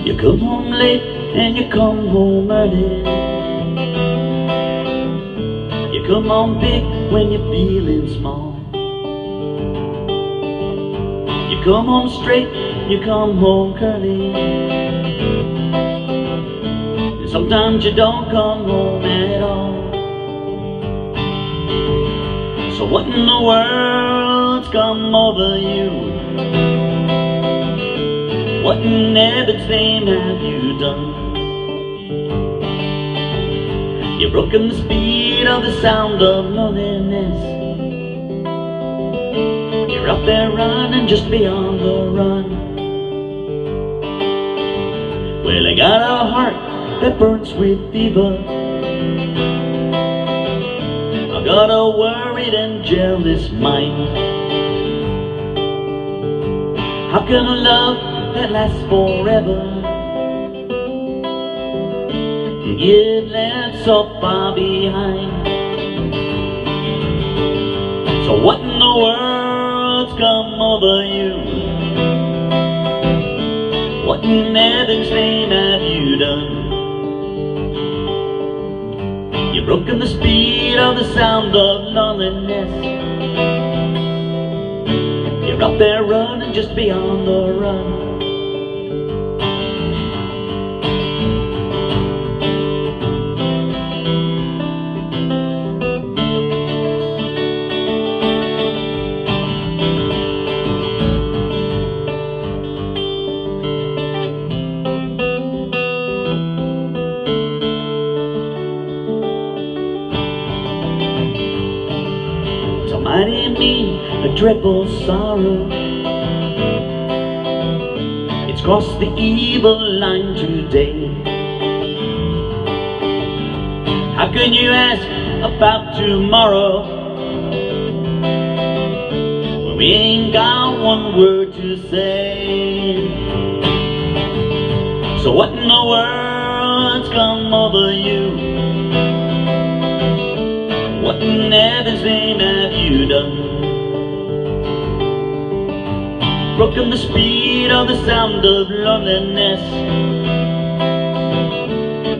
You come home late and you come home early. You come home big when you're feeling small. You come home straight, you come home curly. And sometimes you don't come home at all. So what in the world's come over you? What in heaven's name have you done? You've broken the speed of the sound of loneliness. You're up there running just beyond the run. Well, I got a heart that burns with fever. I got a worried and jealous mind. How can a love that lasts forever get left so far behind? So what in the world's come over you? What in heaven's name have you done? You've broken the speed of the sound of loneliness. You're up there running just beyond the run. It's a mighty mean, a dreadful sorrow. It's crossed the evil line today. How can you ask about tomorrow when we ain't got one word to say? So what in the world's come over you? What in heaven's name have you done? Broken the speed of the sound of loneliness.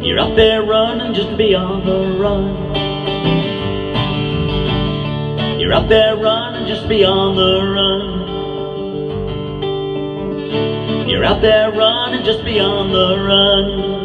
You're out there running just beyond the run. You're out there running just beyond the run. You're out there running just beyond the run.